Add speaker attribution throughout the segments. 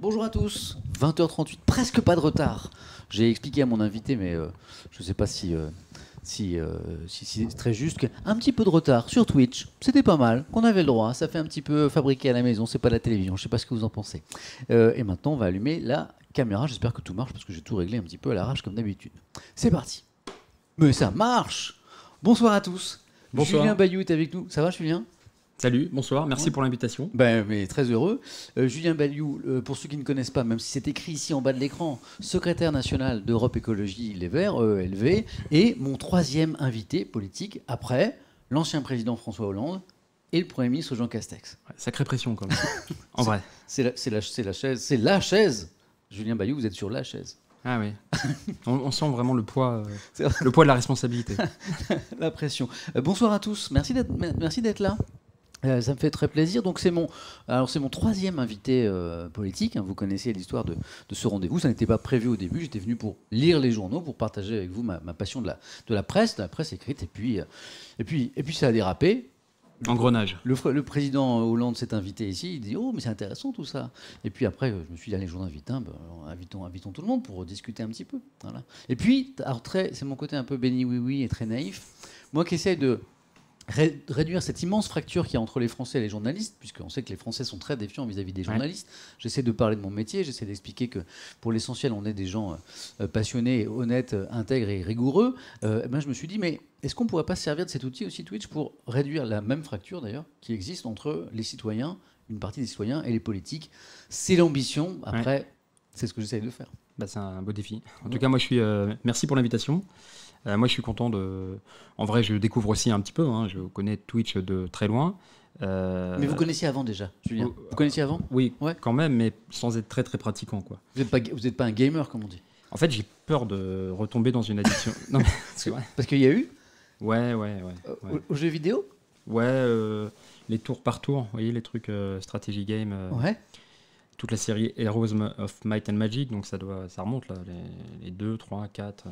Speaker 1: Bonjour à tous, 20h38, presque pas de retard. J'ai expliqué à mon invité, mais je ne sais pas si c'est très juste, qu'un petit peu de retard sur Twitch, c'était pas mal, qu'on avait le droit, ça fait un petit peu fabriqué à la maison, c'est pas la télévision, je ne sais pas ce que vous en pensez. Et maintenant, on va allumer la caméra, j'espère que tout marche, parce que j'ai tout réglé un petit peu à l'arrache comme d'habitude. C'est parti. Mais ça marche. Bonsoir à tous.
Speaker 2: Bonsoir.
Speaker 1: Julien Bayou est avec nous, ça va Julien ?
Speaker 2: Salut, bonsoir, merci pour l'invitation.
Speaker 1: Ben, mais très heureux. Julien Bayou, pour ceux qui ne connaissent pas, même si c'est écrit ici en bas de l'écran, secrétaire national d'Europe Écologie Les Verts, EELV, et mon troisième invité politique après l'ancien président François Hollande et le Premier ministre Jean Castex.
Speaker 2: Ouais, sacrée pression quand même, en vrai.
Speaker 1: C'est la chaise. Julien Bayou, vous êtes sur la chaise.
Speaker 2: Ah oui, on sent vraiment le poids de la responsabilité.
Speaker 1: La pression. Bonsoir à tous, merci d'être là. Ça me fait très plaisir. Donc c'est mon troisième invité politique. Hein. Vous connaissez l'histoire de ce rendez-vous. Ça n'était pas prévu au début. J'étais venu pour lire les journaux, pour partager avec vous ma passion de la presse écrite. Et puis ça a dérapé.
Speaker 2: Engrenage.
Speaker 1: Le président Hollande s'est invité ici. Il dit oh mais c'est intéressant tout ça. Et puis après je me suis dit allez j'en invite un. Invitons tout le monde pour discuter un petit peu. Voilà. Et puis alors c'est mon côté un peu béni oui et très naïf. Moi qui essaye de réduire cette immense fracture qu'il y a entre les Français et les journalistes, puisqu'on sait que les Français sont très défiants vis-à-vis des journalistes. Ouais. J'essaie de parler de mon métier, j'essaie d'expliquer que pour l'essentiel, on est des gens passionnés, honnêtes, intègres et rigoureux. Ben, je me suis dit, mais est-ce qu'on ne pourrait pas se servir de cet outil aussi Twitch pour réduire la même fracture d'ailleurs qui existe entre les citoyens, une partie des citoyens et les politiques. C'est l'ambition, après, c'est ce que j'essaie de faire.
Speaker 2: Bah, c'est un beau défi. En tout cas, moi je suis... merci pour l'invitation. Moi, je suis content de... En vrai, je découvre aussi un petit peu. Hein. Je connais Twitch de très loin.
Speaker 1: Mais vous connaissiez avant déjà, Julien. Vous connaissiez avant ?
Speaker 2: Oui, quand même, mais sans être très, très pratiquant. Quoi.
Speaker 1: Vous n'êtes pas un gamer, comme on dit ?
Speaker 2: En fait, j'ai peur de retomber dans une addiction. Non, mais c'est vrai.
Speaker 1: Parce qu'il y a eu ?
Speaker 2: Ouais.
Speaker 1: Aux jeux vidéo ?
Speaker 2: Ouais, les tours par tour. Vous voyez, les trucs strategy game.
Speaker 1: Ouais.
Speaker 2: Toute la série Heroes of Might and Magic. Donc, ça remonte, là. Les 2, 3, 4...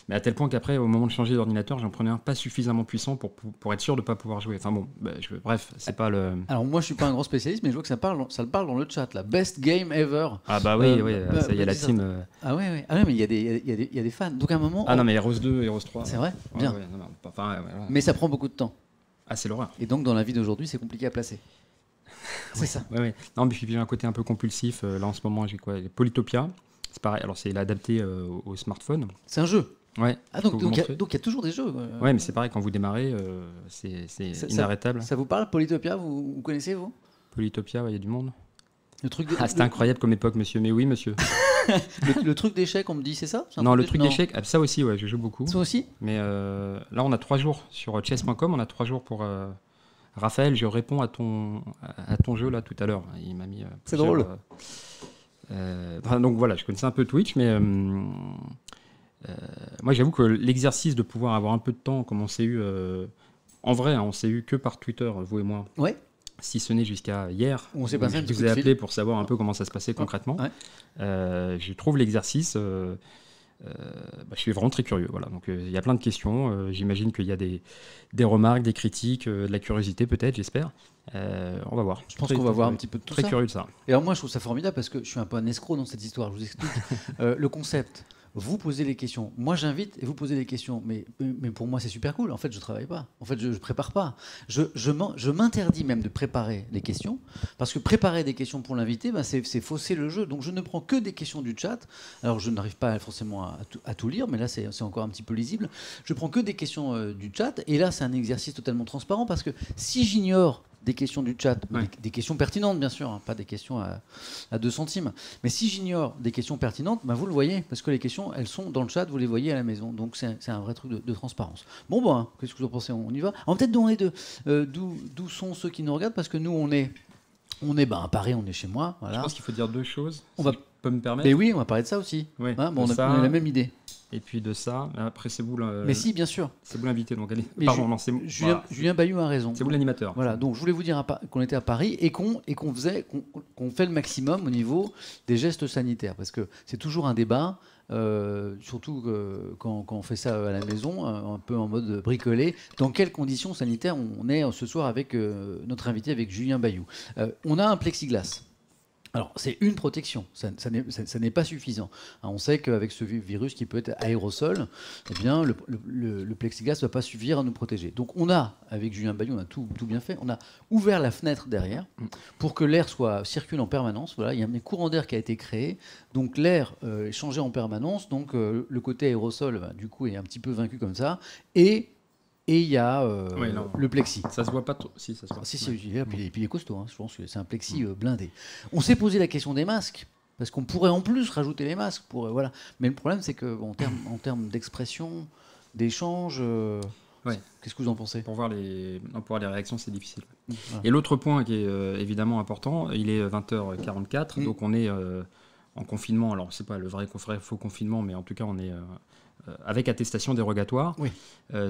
Speaker 2: Mais à tel point qu'après, au moment de changer d'ordinateur, j'en prenais un pas suffisamment puissant pour être sûr de ne pas pouvoir jouer. Enfin bon, bref, c'est pas le...
Speaker 1: Alors moi, je suis pas un grand spécialiste, mais je vois que ça le parle dans le chat, là. Best game ever.
Speaker 2: Ah bah oui, ça y est, la team...
Speaker 1: Ah oui, mais il y a des fans. Donc à un moment...
Speaker 2: Ah non, mais Heroes 2, Heroes 3...
Speaker 1: C'est vrai ? Bien.
Speaker 2: Ouais, non.
Speaker 1: Mais ça prend beaucoup de temps.
Speaker 2: Ah, c'est l'horreur.
Speaker 1: Et donc, dans la vie d'aujourd'hui, c'est compliqué à placer. C'est ça.
Speaker 2: Ouais. Non, mais j'ai un côté un peu compulsif. Là, en ce moment, j'ai quoi ? Polytopia. C'est pareil. Alors, c'est adapté au smartphone.
Speaker 1: C'est un jeu ?
Speaker 2: Ouais.
Speaker 1: Ah, donc il y a toujours des jeux.
Speaker 2: Ouais, mais c'est pareil, quand vous démarrez, c'est inarrêtable.
Speaker 1: Ça vous parle, Polytopia, vous connaissez, vous ?
Speaker 2: Polytopia, il y a du monde.
Speaker 1: C'était
Speaker 2: incroyable comme époque, monsieur. Mais oui, monsieur.
Speaker 1: le truc d'échecs, on me dit, c'est ça ?
Speaker 2: Non, le truc d'échecs, ça aussi, ouais, je joue beaucoup.
Speaker 1: Ça aussi ?
Speaker 2: Mais là, on a 3 jours sur chess.com, on a 3 jours pour... Raphaël, je réponds à ton jeu là tout à l'heure. Il m'a mis...
Speaker 1: c'est drôle.
Speaker 2: Donc voilà, je connaissais un peu Twitch, mais... moi, j'avoue que l'exercice de pouvoir avoir un peu de temps, comme on s'est eu, en vrai, on s'est eu que par Twitter, vous et moi.
Speaker 1: Ouais.
Speaker 2: Si ce n'est jusqu'à hier.
Speaker 1: On s'est passé un petit coup de fil.
Speaker 2: Je vous ai appelé pour savoir un peu comment ça se passait concrètement. Ouais. Je trouve l'exercice. Je suis vraiment très curieux. Voilà. Donc il y a plein de questions. J'imagine qu'il y a des remarques, des critiques, de la curiosité peut-être, j'espère. On va voir.
Speaker 1: Je pense qu'on va voir un petit peu de tout ça.
Speaker 2: Très curieux de ça.
Speaker 1: Et alors moi, je trouve ça formidable parce que je suis un peu un escroc dans cette histoire. Je vous explique le concept. Vous posez les questions. Moi, j'invite et vous posez les questions. Mais pour moi, c'est super cool. En fait, je ne travaille pas. En fait, je ne prépare pas. Je m'interdis même de préparer les questions parce que préparer des questions pour l'invité, c'est fausser le jeu. Donc, je ne prends que des questions du chat. Alors, je n'arrive pas forcément à tout lire, mais là, c'est encore un petit peu lisible. Je prends que des questions du chat. Et là, c'est un exercice totalement transparent parce que si j'ignore des questions du chat, des questions pertinentes bien sûr, hein, pas des questions à 2 centimes. Mais si j'ignore des questions pertinentes, vous le voyez, parce que les questions, elles sont dans le chat, vous les voyez à la maison. Donc c'est un vrai truc de transparence. Bon, qu'est-ce que vous en pensez ? On y va ? On va peut-être demander d'où sont ceux qui nous regardent, parce que nous, on est à Paris, on est chez moi. Voilà.
Speaker 2: Je pense qu'il faut dire 2 choses, je peux me permettre.
Speaker 1: Mais oui, on va parler de ça aussi.
Speaker 2: Oui,
Speaker 1: on a la même idée.
Speaker 2: Et puis de ça, après c'est vous
Speaker 1: Mais si, bien sûr.
Speaker 2: C'est vous l'invité, donc allez.
Speaker 1: Mais
Speaker 2: pardon, c'est
Speaker 1: Julien Bayou a raison.
Speaker 2: C'est vous l'animateur.
Speaker 1: Voilà, donc je voulais vous dire qu'on était à Paris et qu'on fait le maximum au niveau des gestes sanitaires, parce que c'est toujours un débat. Surtout quand on fait ça à la maison, un peu en mode bricolé. Dans quelles conditions sanitaires on est ce soir avec notre invité, avec Julien Bayou ? On a un plexiglas. Alors, c'est une protection, ça n'est pas suffisant. On sait qu'avec ce virus qui peut être aérosol, eh bien, le plexiglas ne va pas suffire à nous protéger. Donc, avec Julien Bayou, on a tout bien fait. On a ouvert la fenêtre derrière pour que l'air circule en permanence. Voilà, il y a un courant d'air qui a été créé. Donc, l'air est changé en permanence. Donc, le côté aérosol, du coup, est un petit peu vaincu comme ça. Et il y a le plexi.
Speaker 2: Ça se voit pas trop. Si, ça se voit.
Speaker 1: Et puis il est costaud. Hein. Je pense que c'est un plexi blindé. On s'est posé la question des masques, parce qu'on pourrait en plus rajouter les masques. Voilà. Mais le problème, c'est qu'en termes d'expression, d'échange, qu'est-ce que vous en pensez ?
Speaker 2: Pour voir les réactions, c'est difficile. Voilà. Et l'autre point qui est évidemment important, il est 20h44, donc on est en confinement. Alors, c'est pas le vrai faux confinement, mais en tout cas, on est... avec attestation dérogatoire,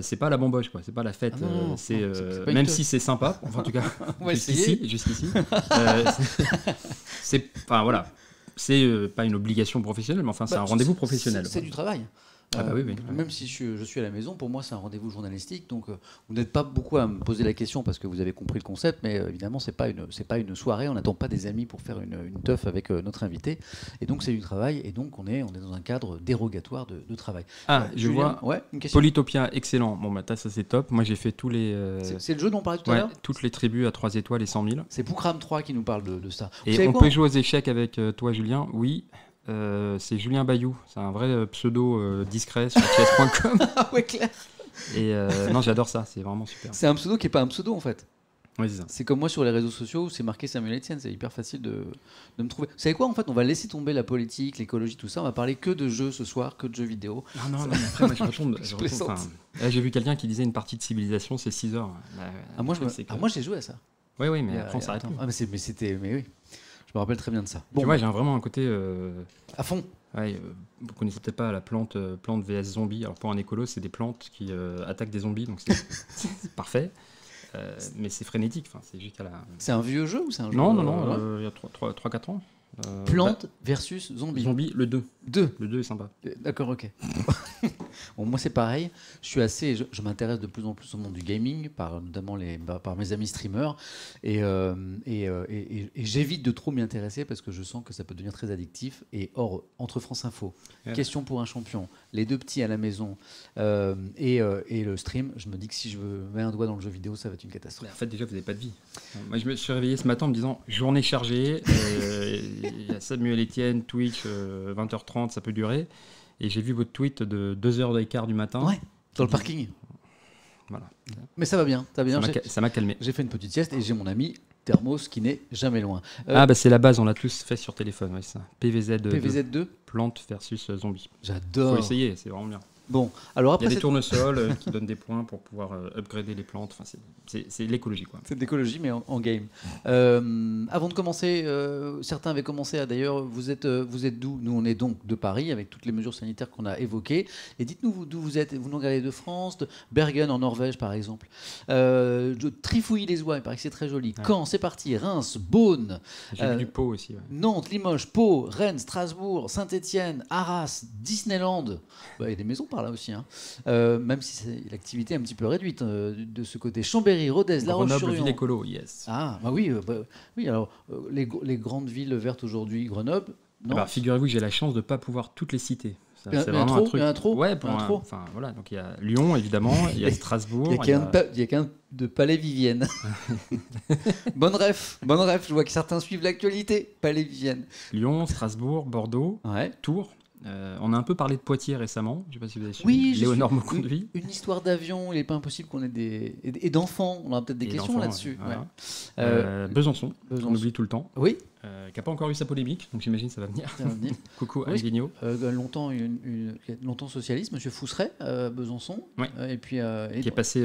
Speaker 2: c'est pas la bamboche, quoi. C'est pas la fête. C'est même si c'est sympa, enfin, en tout cas jusqu'ici. C'est voilà, c'est pas une obligation professionnelle, mais enfin c'est un rendez-vous professionnel.
Speaker 1: C'est du travail.
Speaker 2: Oui.
Speaker 1: Même si je suis à la maison, pour moi c'est un rendez-vous journalistique, donc vous n'êtes pas beaucoup à me poser la question parce que vous avez compris le concept, mais évidemment c'est pas une soirée, on n'attend pas des amis pour faire une teuf avec notre invité, et donc c'est du travail, et donc on est dans un cadre dérogatoire de travail.
Speaker 2: Je vois.
Speaker 1: Une question.
Speaker 2: Polytopia, excellent. Bon, ça c'est top. Moi j'ai fait tous les.
Speaker 1: C'est le jeu dont on parlait tout à l'heure.
Speaker 2: Toutes les tribus à 3 étoiles et 100 000.
Speaker 1: C'est Poukram 3 qui nous parle de ça.
Speaker 2: Et on peut jouer aux échecs avec toi, Julien. Oui. C'est Julien Bayou, c'est un vrai pseudo discret sur chess.com.
Speaker 1: Ah ouais, clair.
Speaker 2: Et non, j'adore ça, c'est vraiment super.
Speaker 1: C'est un pseudo qui n'est pas un pseudo en fait.
Speaker 2: Oui, c'est ça.
Speaker 1: C'est comme moi sur les réseaux sociaux où c'est marqué Samuel Etienne, c'est hyper facile de me trouver. Vous savez quoi, en fait, on va laisser tomber la politique, l'écologie, tout ça, on va parler que de jeux ce soir, que de jeux vidéo.
Speaker 2: Non, après moi je retombe. J'ai vu quelqu'un qui disait une partie de Civilisation c'est 6 heures.
Speaker 1: Moi j'ai joué à ça.
Speaker 2: Oui, mais après on s'arrête.
Speaker 1: Mais oui. Je me rappelle très bien de ça.
Speaker 2: Bon. J'ai vraiment un côté...
Speaker 1: à fond.
Speaker 2: Vous connaissez peut-être pas la plante vs zombie. Alors pour un écolo, c'est des plantes qui attaquent des zombies, donc c'est parfait. Mais c'est frénétique. C'est jusqu'à la...
Speaker 1: C'est un vieux jeu ou c'est un jeu
Speaker 2: Non, il y a 3-4 ans.
Speaker 1: Plante versus zombie.
Speaker 2: Zombie, le 2. Le 2 est sympa.
Speaker 1: D'accord, ok. Bon, moi c'est pareil. Je m'intéresse de plus en plus au monde du gaming, notamment par mes amis streamers, et j'évite de trop m'y intéresser parce que je sens que ça peut devenir très addictif. Et entre France Info, Question pour un champion, les deux petits à la maison et le stream, je me dis que si je mets un doigt dans le jeu vidéo, ça va être une catastrophe.
Speaker 2: En fait, déjà, vous n'avez pas de vie. Moi, je me suis réveillé ce matin en me disant journée chargée. Il y a Samuel Etienne, Twitch, 20h30, ça peut durer. Et j'ai vu votre tweet de 2h15 du matin.
Speaker 1: Ouais, dans le parking.
Speaker 2: Voilà.
Speaker 1: Mais ça va bien.
Speaker 2: Ça m'a calmé.
Speaker 1: J'ai fait une petite sieste et j'ai mon ami Thermos qui n'est jamais loin.
Speaker 2: C'est la base, on l'a tous fait sur téléphone. Ouais, ça. PVZ2. Plante versus zombie.
Speaker 1: J'adore.
Speaker 2: Faut essayer, c'est vraiment bien.
Speaker 1: Bon, alors après,
Speaker 2: il y a des tournesols qui donnent des points pour pouvoir upgrader les plantes. Enfin, c'est l'écologie, quoi.
Speaker 1: C'est de l'écologie, mais en game. Avant de commencer, certains avaient commencé à... D'ailleurs, vous êtes d'où ? Nous, on est donc de Paris, avec toutes les mesures sanitaires qu'on a évoquées. Et dites-nous d'où vous êtes. Vous nous regardez de France, de Bergen, en Norvège, par exemple. De Trifouilly-les-Oies, il paraît que c'est très joli. Ouais. Caen, c'est parti. Reims, Beaune.
Speaker 2: J'ai vu du Pau aussi. Ouais.
Speaker 1: Nantes, Limoges, Pau, Rennes, Strasbourg, Saint-Étienne, Arras, Disneyland. Il y a des maisons par là aussi, hein. Même si l'activité est un petit peu réduite de ce côté. Chambéry, Rodez, La Roche-sur-Yon.
Speaker 2: Grenoble, ville écolo, yes.
Speaker 1: Ah, bah oui. Alors, les grandes villes vertes aujourd'hui, Grenoble, non.
Speaker 2: Alors, figurez-vous que j'ai la chance de ne pas pouvoir toutes les citer.
Speaker 1: C'est vraiment un truc. Il y a un trop.
Speaker 2: Ouais, enfin, voilà, donc il y a Lyon, évidemment, il y a Strasbourg.
Speaker 1: Il y a qu'un de Palais-Vivienne. Bonne ref, je vois que certains suivent l'actualité. Palais-Vivienne.
Speaker 2: Lyon, Strasbourg, Bordeaux, Tours. On a un peu parlé de Poitiers récemment, je ne sais pas si vous avez suivi.
Speaker 1: Oui,
Speaker 2: Léonore me conduit.
Speaker 1: Une histoire d'avion, il n'est pas impossible qu'on ait et d'enfants, on aura peut-être des questions là-dessus.
Speaker 2: Voilà. Besançon, on oublie tout le temps.
Speaker 1: Oui.
Speaker 2: Qui n'a pas encore eu sa polémique, donc j'imagine que ça va venir. Coucou Anne Vigneault.
Speaker 1: Longtemps socialiste, M. Fousseret, Besançon.
Speaker 2: Oui.
Speaker 1: Et puis,
Speaker 2: qui est passé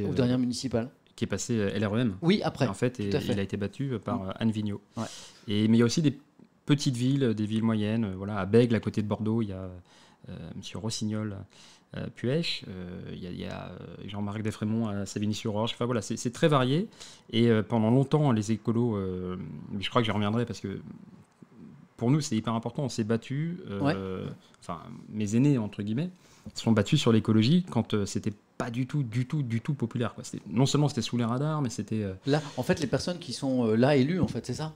Speaker 1: aux dernières municipales.
Speaker 2: Qui est passé LREM.
Speaker 1: Oui, après.
Speaker 2: En fait, il a été battu par Anne Vigneault.
Speaker 1: Ouais.
Speaker 2: Mais il y a aussi des petites villes, des villes moyennes. À Bègle, à côté de Bordeaux, il y a M. Rossignol, Puech. Il y a Jean-Marc Desfrémont à Savigny-sur-Orge. Enfin, voilà, c'est très varié. Et pendant longtemps, les écolos... mais je crois que j'y reviendrai parce que pour nous, c'est hyper important. On s'est battus. Enfin, mes aînés, entre guillemets, se sont battus sur l'écologie quand c'était pas du tout populaire, quoi. Non seulement c'était sous les radars, mais c'était...
Speaker 1: Là, en fait, les personnes qui sont là élues, en fait, c'est ça ?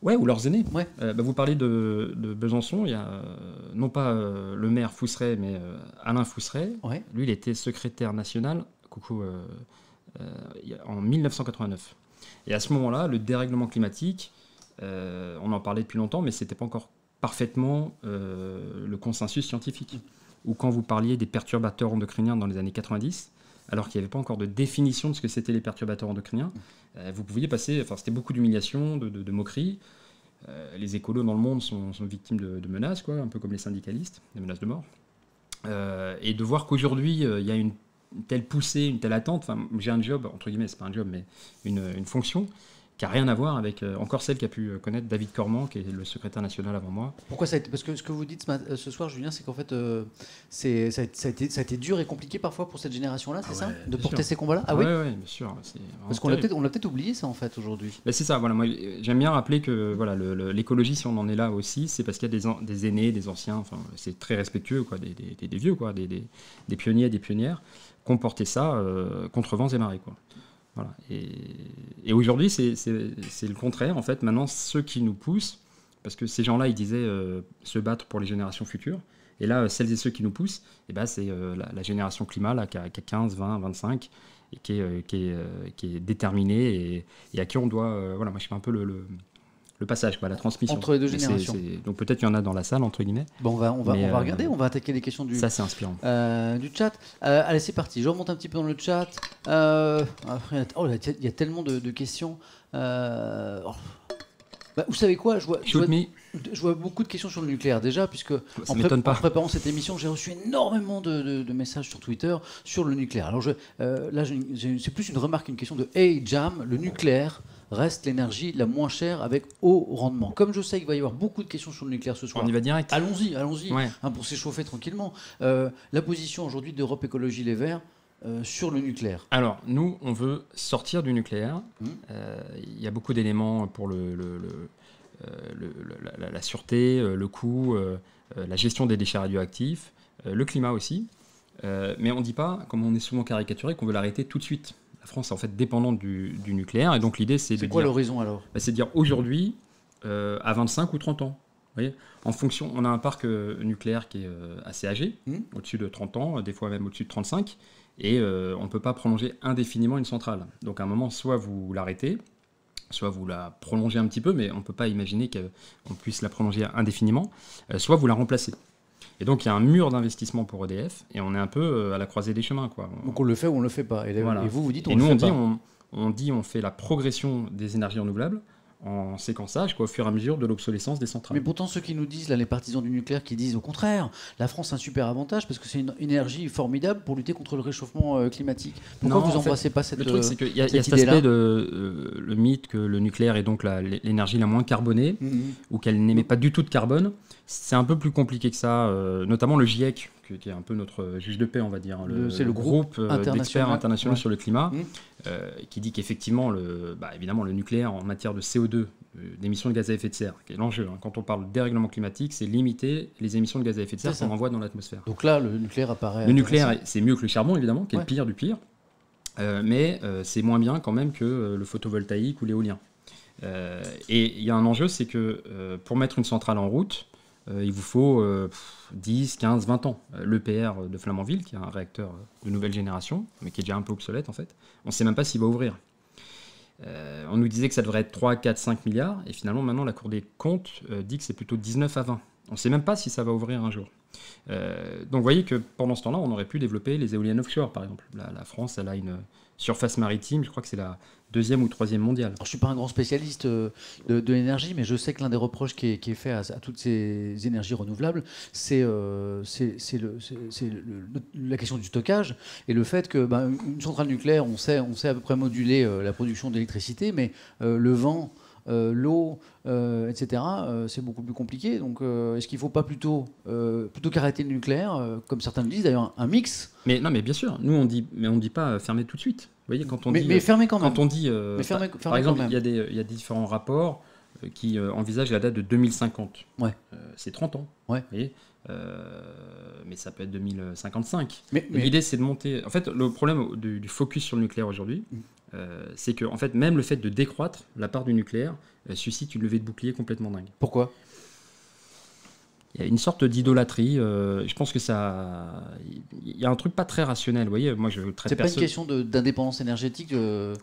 Speaker 2: Ouais, ou leurs aînés.
Speaker 1: Ouais.
Speaker 2: Vous parlez de Besançon, il y a non pas le maire Fousseret, mais Alain Fousseret.
Speaker 1: Ouais.
Speaker 2: Lui, il était secrétaire national en 1989. Et à ce moment-là, le dérèglement climatique, on en parlait depuis longtemps, mais ce n'était pas encore parfaitement le consensus scientifique. Ou quand vous parliez des perturbateurs endocriniens dans les années 90, alors qu'il n'y avait pas encore de définition de ce que c'était les perturbateurs endocriniens, vous pouviez passer, enfin c'était beaucoup d'humiliation, de moqueries. Les écolos dans le monde sont victimes de menaces, quoi, un peu comme les syndicalistes, des menaces de mort. Et de voir qu'aujourd'hui, il y a une telle poussée, une telle attente, enfin j'ai un job, entre guillemets, c'est pas un job, mais une fonction, qui n'a rien à voir avec encore celle qu'a pu connaître David Corman, qui est le secrétaire national avant moi.
Speaker 1: Pourquoi ça a été, parce que ce que vous dites ce soir, Julien, c'est qu'en fait, ça a été dur et compliqué parfois pour cette génération-là, c'est ça, de porter ces combats-là.
Speaker 2: Ah oui, bien sûr.
Speaker 1: Parce qu'on l'a peut-être oublié ça en fait aujourd'hui.
Speaker 2: C'est ça. Voilà, moi j'aime bien rappeler que voilà, l'écologie, si on en est là aussi, c'est parce qu'il y a des aînés, des anciens. Enfin, c'est très respectueux, quoi, des vieux, quoi, des pionniers, des pionnières, qui ont porté ça contre vents et marées, quoi. Voilà. Et aujourd'hui, c'est le contraire. En fait, maintenant, ceux qui nous poussent, parce que ces gens-là, ils disaient se battre pour les générations futures. Et là, celles et ceux qui nous poussent, c'est la génération climat là, qui a 15, 20, 25, et qui est déterminée et à qui on doit... voilà, moi, je fais un peu le passage, quoi, la transmission.
Speaker 1: Entre les deux générations.
Speaker 2: Donc peut-être qu'il y en a dans la salle, entre guillemets.
Speaker 1: Bon, on va regarder, on va attaquer les questions du...
Speaker 2: Ça, c'est inspirant.
Speaker 1: Du chat. Allez, c'est parti. Je remonte un petit peu dans le chat. Après, il y a tellement de questions. Vous savez quoi, je vois beaucoup de questions sur le nucléaire déjà, puisque en préparant cette émission, j'ai reçu énormément de messages sur Twitter sur le nucléaire. Alors c'est plus une remarque, une question de Hey Jam, le nucléaire reste l'énergie la moins chère avec haut rendement. Comme je sais qu'il va y avoir beaucoup de questions sur le nucléaire ce soir,
Speaker 2: on y va direct.
Speaker 1: Allons-y,
Speaker 2: ouais.
Speaker 1: Pour s'échauffer tranquillement. La position aujourd'hui d'Europe Écologie Les Verts sur le nucléaire.
Speaker 2: Alors, nous, on veut sortir du nucléaire. Il y a beaucoup d'éléments pour la sûreté, le coût, la gestion des déchets radioactifs, le climat aussi. Mais on ne dit pas, comme on est souvent caricaturé, qu'on veut l'arrêter tout de suite. La France est en fait dépendante du nucléaire. Et donc l'idée, c'est de dire...
Speaker 1: C'est quoi l'horizon alors ?
Speaker 2: C'est de dire aujourd'hui, à 25 ou 30 ans. Vous voyez, en fonction, on a un parc nucléaire qui est assez âgé, au-dessus de 30 ans, des fois même au-dessus de 35. Et on ne peut pas prolonger indéfiniment une centrale. Donc à un moment, soit vous l'arrêtez, soit vous la prolongez un petit peu, mais on ne peut pas imaginer qu'on puisse la prolonger indéfiniment, soit vous la remplacez. Et donc il y a un mur d'investissement pour EDF, et on est un peu à la croisée des chemins, quoi.
Speaker 1: Donc on le fait ou on ne le fait pas. Et vous dites on
Speaker 2: et
Speaker 1: le
Speaker 2: nous,
Speaker 1: fait
Speaker 2: pas. On fait la progression des énergies renouvelables, en séquençage, au fur et à mesure de l'obsolescence des centrales.
Speaker 1: Mais pourtant, ceux qui nous disent, là, les partisans du nucléaire, qui disent au contraire, la France a un super avantage parce que c'est une énergie formidable pour lutter contre le réchauffement climatique. Pourquoi vous n'embrassez pas cette idée-là ?
Speaker 2: Le truc, c'est qu'il y a cet aspect le mythe que le nucléaire est donc l'énergie la moins carbonée, ou qu'elle n'émet pas du tout de carbone. C'est un peu plus compliqué que ça, notamment le GIEC, qui est un peu notre juge de paix, on va dire.
Speaker 1: C'est le groupe
Speaker 2: d'experts internationaux sur le climat, qui dit qu'effectivement, évidemment, le nucléaire en matière de CO2, d'émissions de gaz à effet de serre, qui est l'enjeu. Quand on parle de dérèglement climatique, c'est limiter les émissions de gaz à effet de serre qu'on envoie dans l'atmosphère.
Speaker 1: Donc là, le nucléaire apparaît...
Speaker 2: Le nucléaire, c'est mieux que le charbon, évidemment, qui est le pire du pire, mais c'est moins bien quand même que le photovoltaïque ou l'éolien. Et il y a un enjeu, c'est que pour mettre une centrale en route, il vous faut 10, 15, 20 ans. L'EPR de Flamanville, qui est un réacteur de nouvelle génération, mais qui est déjà un peu obsolète en fait, on ne sait même pas s'il va ouvrir. On nous disait que ça devrait être 3, 4, 5 milliards, et finalement maintenant la Cour des comptes dit que c'est plutôt 19 à 20. On ne sait même pas si ça va ouvrir un jour. Donc vous voyez que pendant ce temps-là, on aurait pu développer les éoliennes offshore par exemple. La France, elle a une surface maritime, je crois que c'est la 2e ou 3e mondiale.
Speaker 1: Alors, je ne suis pas un grand spécialiste de l'énergie, mais je sais que l'un des reproches qui est fait à toutes ces énergies renouvelables, c'est la question du stockage et le fait que une centrale nucléaire, on sait à peu près moduler la production d'électricité, mais le vent, l'eau, etc., c'est beaucoup plus compliqué. Donc est-ce qu'il ne faut pas plutôt qu'arrêter le nucléaire, comme certains le disent, d'ailleurs, un mix ?
Speaker 2: Mais bien sûr, nous on dit pas fermer tout de suite. Vous voyez, quand on dit,
Speaker 1: mais fermer quand même.
Speaker 2: Quand on dit, par exemple, il y a différents rapports qui envisagent la date de 2050.
Speaker 1: Ouais.
Speaker 2: C'est 30 ans.
Speaker 1: Ouais.
Speaker 2: Vous voyez, mais ça peut être 2055.
Speaker 1: Mais
Speaker 2: l'idée, c'est de monter. En fait, le problème du focus sur le nucléaire aujourd'hui, c'est que en fait, même le fait de décroître la part du nucléaire suscite une levée de bouclier complètement dingue.
Speaker 1: Pourquoi ?
Speaker 2: Il y a une sorte d'idolâtrie. Je pense que ça. Il y a un truc pas très rationnel. Vous voyez, moi, je traite.
Speaker 1: C'est pas une question d'indépendance énergétique.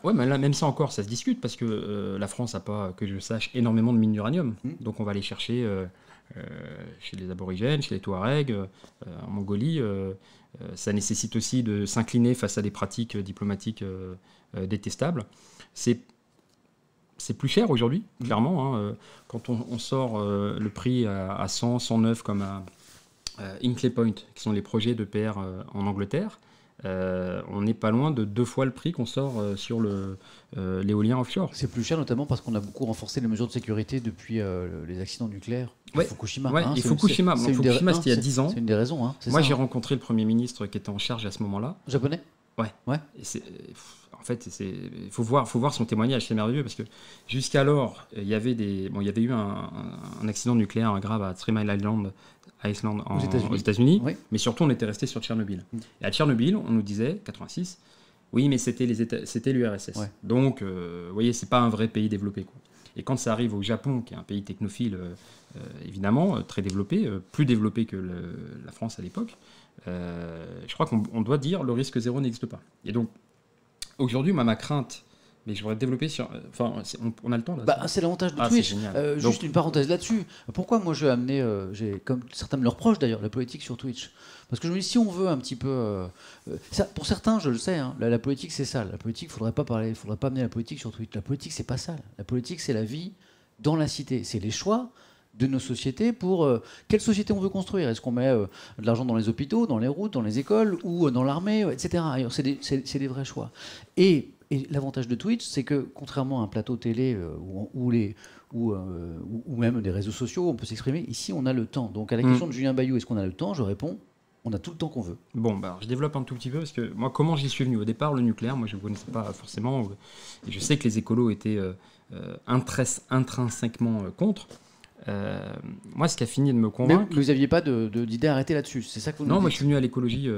Speaker 2: Ouais, mais là, même ça encore, ça se discute parce que la France n'a pas, que je sache, énormément de mines d'uranium. Donc, on va aller chercher chez les aborigènes, chez les Touaregs, en Mongolie. Ça nécessite aussi de s'incliner face à des pratiques diplomatiques détestables. C'est plus cher aujourd'hui, clairement. Hein. Quand on sort le prix à 100, 109 comme à Hinkley Point, qui sont les projets d'EPR en Angleterre, on n'est pas loin de 2 fois le prix qu'on sort sur l'éolien offshore.
Speaker 1: C'est plus cher notamment parce qu'on a beaucoup renforcé les mesures de sécurité depuis les accidents nucléaires.
Speaker 2: Ouais.
Speaker 1: Fukushima.
Speaker 2: Ouais, et Fukushima, Fukushima c'était il y a 10 ans.
Speaker 1: C'est une des raisons. Hein.
Speaker 2: Moi, j'ai rencontré le Premier ministre qui était en charge à ce moment-là.
Speaker 1: Japonais ?
Speaker 2: Ouais.
Speaker 1: Ouais.
Speaker 2: En fait, il faut voir son témoignage, c'est merveilleux parce que jusqu'alors, il y avait eu un accident nucléaire grave à Three Mile Island, aux États-Unis, oui. Mais surtout on était resté sur Tchernobyl. Et à Tchernobyl, on nous disait, 86, oui, mais c'était l'URSS. Ouais. Donc, vous voyez, c'est pas un vrai pays développé, quoi. Et quand ça arrive au Japon, qui est un pays technophile, évidemment, très développé, plus développé que la France à l'époque, je crois qu'on doit dire le risque zéro n'existe pas. Et donc, aujourd'hui, ma crainte, mais je voudrais développer sur... Enfin, on a le temps là.
Speaker 1: C'est l'avantage de Twitch. Juste une parenthèse là-dessus. Pourquoi moi je vais amener, comme certains me le reprochent d'ailleurs, la politique sur Twitch ? Parce que je me dis, si on veut un petit peu... pour certains, je le sais, hein, la politique c'est sale. La politique, il ne faudrait pas amener la politique sur Twitch. La politique, c'est pas sale. La politique, c'est la vie dans la cité. C'est les choix de nos sociétés pour quelle société on veut construire. Est-ce qu'on met de l'argent dans les hôpitaux, dans les routes, dans les écoles ou dans l'armée, etc. C'est des vrais choix. Et l'avantage de Twitch, c'est que contrairement à un plateau télé ou même des réseaux sociaux, on peut s'exprimer, ici on a le temps. Donc à la question de Julien Bayou, est-ce qu'on a le temps ? Je réponds, on a tout le temps qu'on veut.
Speaker 2: Bon, je développe un tout petit peu parce que moi, comment j'y suis venu ? Au départ, le nucléaire, moi je ne connaissais pas forcément. Et je sais que les écolos étaient intrinsèquement contre. Moi, ce qui a fini de me convaincre...
Speaker 1: Mais vous n'aviez pas d'idée arrêtée là-dessus, c'est ça que vous nous dites ?
Speaker 2: Non, moi je suis venu à l'écologie,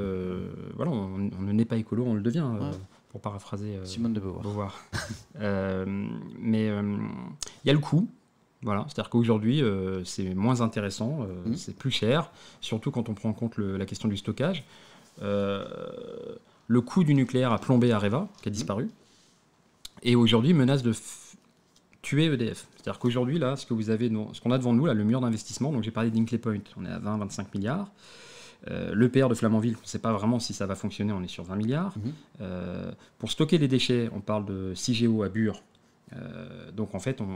Speaker 2: voilà, on ne naît pas écolo, on le devient, pour paraphraser
Speaker 1: Simone de Beauvoir.
Speaker 2: Mais il y a le coût, voilà, c'est-à-dire qu'aujourd'hui c'est moins intéressant, c'est plus cher, surtout quand on prend en compte la question du stockage. Le coût du nucléaire a plombé Areva, qui a disparu, et aujourd'hui menace de tuer EDF. C'est-à-dire qu'aujourd'hui, là, ce qu'on a devant nous, là, le mur d'investissement, donc j'ai parlé d'Hinkley Point, on est à 20-25 milliards. L'EPR de Flamanville, on ne sait pas vraiment si ça va fonctionner, on est sur 20 milliards. Pour stocker les déchets, on parle de CIGEO à Bure. Donc en fait, on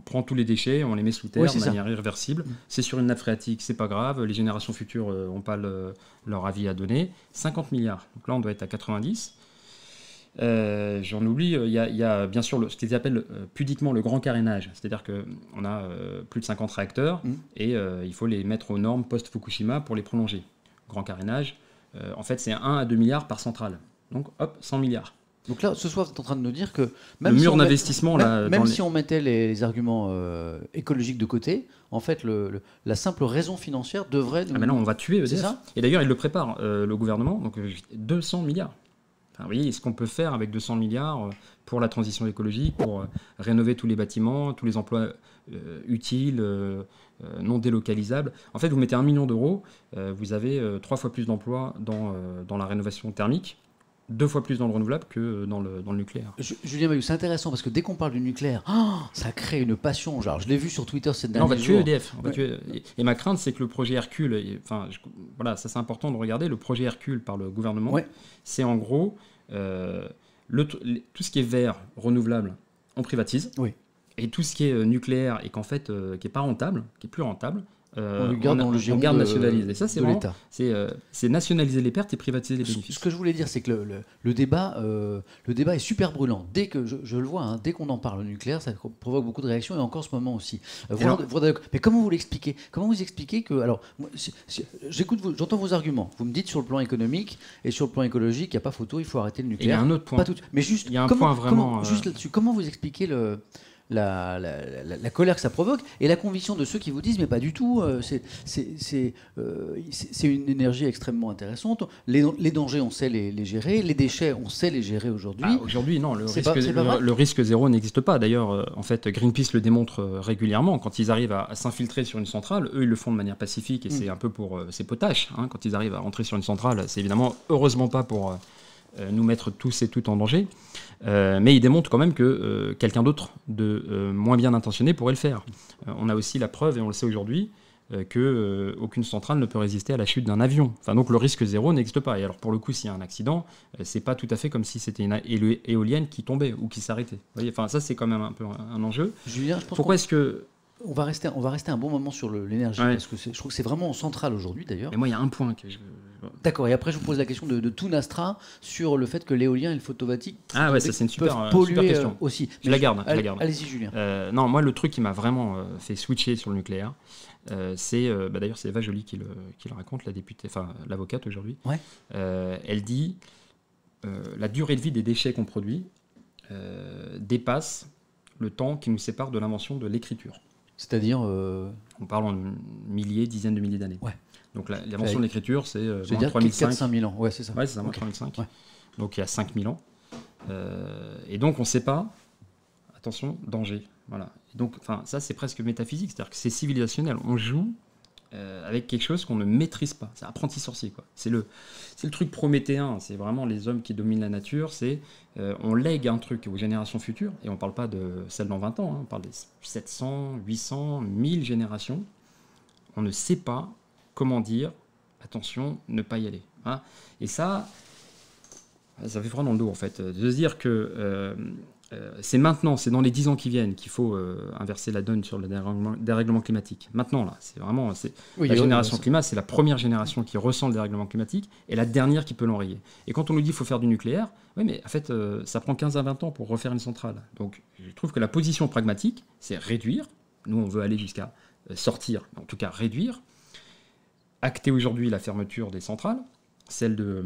Speaker 2: prend tous les déchets, on les met sous terre de manière irréversible. C'est sur une nappe phréatique, c'est pas grave. Les générations futures n'ont pas leur avis à donner. 50 milliards. Donc là, on doit être à 90. J'en oublie, il y a bien sûr ce qu'ils appellent pudiquement le grand carénage, c'est-à-dire qu'on a plus de 50 réacteurs et il faut les mettre aux normes post-Fukushima pour les prolonger. Grand carénage, en fait c'est 1 à 2 milliards par centrale, donc hop, 100 milliards.
Speaker 1: Donc là, ce soir, vous êtes en train de nous dire que même
Speaker 2: le mur d'investissement,
Speaker 1: si on mettait les arguments écologiques de côté, en fait, la simple raison financière devrait...
Speaker 2: Ah ben non, on va tuer EDF.
Speaker 1: C'est ça ?
Speaker 2: Et d'ailleurs, il le prépare, le gouvernement, donc 200 milliards. Vous voyez, ce qu'on peut faire avec 200 milliards pour la transition écologique, pour rénover tous les bâtiments, tous les emplois utiles, non délocalisables. En fait, vous mettez 1 million d'euros, vous avez 3 fois plus d'emplois dans la rénovation thermique, 2 fois plus dans le renouvelable que dans le nucléaire.
Speaker 1: Julien Bayou, c'est intéressant parce que dès qu'on parle du nucléaire, ça crée une passion. Genre, je l'ai vu sur Twitter cette dernière
Speaker 2: jours. On va tuer EDF. Et ma crainte, c'est que le projet Hercule, voilà, ça c'est important de regarder, le projet Hercule par le gouvernement, c'est en gros tout ce qui est vert, renouvelable, on privatise. Oui. Et tout ce qui est nucléaire et qu'en fait, qui n'est pas rentable, qui est plus rentable, on garde nationaliser. Et ça, c'est vraiment, c'est nationaliser les pertes et privatiser les bénéfices.
Speaker 1: Ce que je voulais dire, c'est que le débat est super brûlant. Dès que je le vois, dès qu'on en parle, le nucléaire, ça provoque beaucoup de réactions, et encore en ce moment aussi. Mais comment vous l'expliquez ? Comment vous expliquez que... Alors, j'entends vos arguments. Vous me dites sur le plan économique et sur le plan écologique, il n'y a pas photo, il faut arrêter le nucléaire.
Speaker 2: Il y a un autre point.
Speaker 1: Mais juste,
Speaker 2: il y a un point vraiment...
Speaker 1: Juste là-dessus, comment vous expliquez la colère que ça provoque et la conviction de ceux qui vous disent mais pas du tout, c'est une énergie extrêmement intéressante. Les dangers, on sait les gérer. Les déchets, on sait les gérer aujourd'hui.
Speaker 2: Aujourd'hui, non, le risque zéro n'existe pas. D'ailleurs, en fait, Greenpeace le démontre régulièrement. Quand ils arrivent à s'infiltrer sur une centrale, eux, ils le font de manière pacifique et c'est un peu pour c'est potache. Hein, quand ils arrivent à rentrer sur une centrale, c'est évidemment, heureusement pas pour nous mettre tous et toutes en danger. Mais ils démontrent quand même que quelqu'un d'autre de moins bien intentionné pourrait le faire. On a aussi la preuve, et on le sait aujourd'hui, qu'aucune centrale ne peut résister à la chute d'un avion. Enfin, donc le risque zéro n'existe pas. Et alors pour le coup, s'il y a un accident, c'est pas tout à fait comme si c'était une éolienne qui tombait ou qui s'arrêtait. Vous voyez, enfin, ça c'est quand même un peu un enjeu.
Speaker 1: Julien, je pense
Speaker 2: pourquoi est-ce que...
Speaker 1: On va rester un bon moment sur l'énergie, parce que je trouve que c'est vraiment central aujourd'hui d'ailleurs.
Speaker 2: Mais moi, il y a un point que je veux...
Speaker 1: D'accord, et après je vous pose la question de Tounastra sur le fait que l'éolien et le photovoltaïque
Speaker 2: ça c'est une super question.
Speaker 1: Aussi.
Speaker 2: Je la garde.
Speaker 1: Allez-y Julien.
Speaker 2: Non, moi le truc qui m'a vraiment fait switcher sur le nucléaire, c'est d'ailleurs c'est Eva Joly qui le raconte, la députée, enfin l'avocate aujourd'hui.
Speaker 1: Ouais.
Speaker 2: Elle dit la durée de vie des déchets qu'on produit dépasse le temps qui nous sépare de l'invention de l'écriture.
Speaker 1: C'est-à-dire
Speaker 2: on parle en milliers, dizaines de milliers d'années.
Speaker 1: Ouais.
Speaker 2: Donc l'invention de l'écriture, c'est
Speaker 1: moins 4-5 000 ans. Ouais, c'est ça.
Speaker 2: Ouais, c'est ça, moins 3005. Ouais. Donc il y a 5 000 ans. Et donc on ne sait pas, attention, danger. Voilà. Et donc ça c'est presque métaphysique, c'est-à-dire que c'est civilisationnel. On joue avec quelque chose qu'on ne maîtrise pas. C'est apprenti sorcier, quoi. C'est le truc prométhéen. C'est vraiment les hommes qui dominent la nature. C'est on lègue un truc aux générations futures, et on ne parle pas de celles dans 20 ans, hein, on parle des 700, 800, 1000 générations. On ne sait pas comment dire, attention, ne pas y aller. Hein. Et ça fait froid dans le dos, en fait. De se dire que c'est maintenant, c'est dans les 10 ans qui viennent qu'il faut inverser la donne sur le dérèglement climatique. Maintenant, là, c'est vraiment... la génération climat, c'est la première génération qui ressent le dérèglement climatique et la dernière qui peut l'enrayer. Et quand on nous dit qu'il faut faire du nucléaire, oui, mais en fait, ça prend 15 à 20 ans pour refaire une centrale. Donc, je trouve que la position pragmatique, c'est réduire. Nous, on veut aller jusqu'à sortir, en tout cas réduire. Acter aujourd'hui la fermeture des centrales, celle de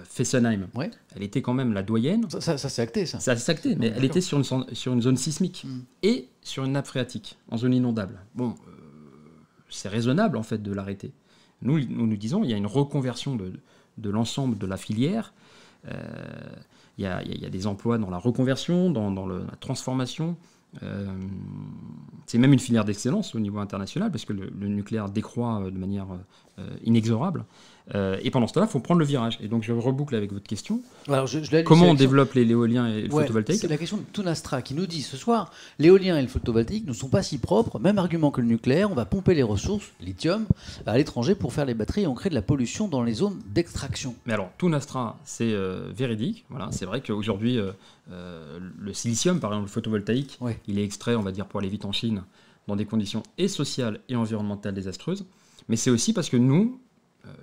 Speaker 2: Fessenheim, elle était quand même la doyenne.
Speaker 1: Ça s'est acté, ça.
Speaker 2: Ça s'est acté, mais elle était sur une zone sismique et sur une nappe phréatique, en zone inondable. Bon, c'est raisonnable en fait de l'arrêter. Nous disons, il y a une reconversion de l'ensemble de la filière. Il y a des emplois dans la reconversion, dans la transformation. C'est même une filière d'excellence au niveau international parce que le nucléaire décroît de manière inexorable. Et pendant ce temps-là, il faut prendre le virage. Et donc, je reboucle avec votre question. Alors, comment on développe l'éolien et le photovoltaïque ?
Speaker 1: C'est la question de Tounastra qui nous dit ce soir, l'éolien et le photovoltaïque ne sont pas si propres. Même argument que le nucléaire, on va pomper les ressources, lithium, à l'étranger pour faire les batteries et on crée de la pollution dans les zones d'extraction.
Speaker 2: Mais alors, Tounastra, c'est véridique. Voilà, c'est vrai qu'aujourd'hui, le silicium, par exemple, le photovoltaïque, il est extrait, on va dire, pour aller vite en Chine, dans des conditions et sociales et environnementales désastreuses. Mais c'est aussi parce que nous,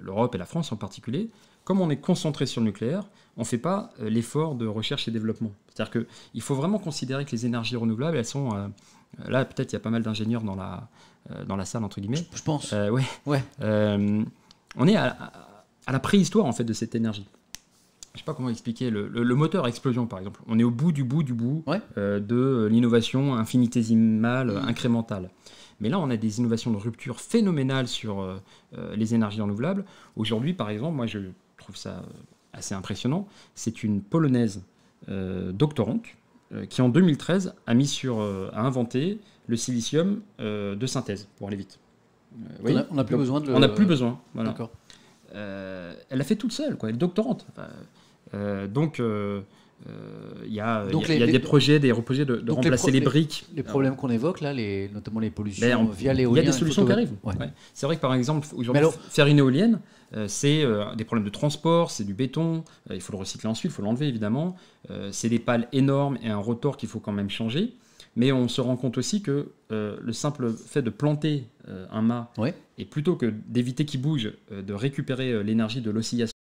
Speaker 2: l'Europe et la France en particulier, comme on est concentré sur le nucléaire, on ne fait pas l'effort de recherche et développement. C'est-à-dire qu'il faut vraiment considérer que les énergies renouvelables, elles sont... là, peut-être, il y a pas mal d'ingénieurs dans la salle, entre guillemets.
Speaker 1: Je pense.
Speaker 2: On est à la préhistoire, en fait, de cette énergie. Je ne sais pas comment expliquer. Le moteur à explosion, par exemple. On est au bout du bout de l'innovation infinitésimale, incrémentale. Mais là, on a des innovations de rupture phénoménales sur les énergies renouvelables. Aujourd'hui, par exemple, moi, je trouve ça assez impressionnant. C'est une Polonaise doctorante qui, en 2013, a inventé le silicium de synthèse, pour aller vite.
Speaker 1: On n'a plus besoin de le...
Speaker 2: On n'a plus besoin. Voilà.
Speaker 1: D'accord.
Speaker 2: Elle l'a fait toute seule, quoi. Elle est doctorante. Il y a des projets de remplacer les briques.
Speaker 1: Les problèmes qu'on évoque là, notamment les pollutions via l'éolien.
Speaker 2: Il y a des solutions qui arrivent. Ouais. C'est vrai que par exemple, aujourd'hui, faire une éolienne, c'est des problèmes de transport, c'est du béton, il faut le recycler ensuite, il faut l'enlever évidemment. C'est des pales énormes et un rotor qu'il faut quand même changer. Mais on se rend compte aussi que le simple fait de planter un mât, et plutôt que d'éviter qu'il bouge, de récupérer l'énergie de l'oscillation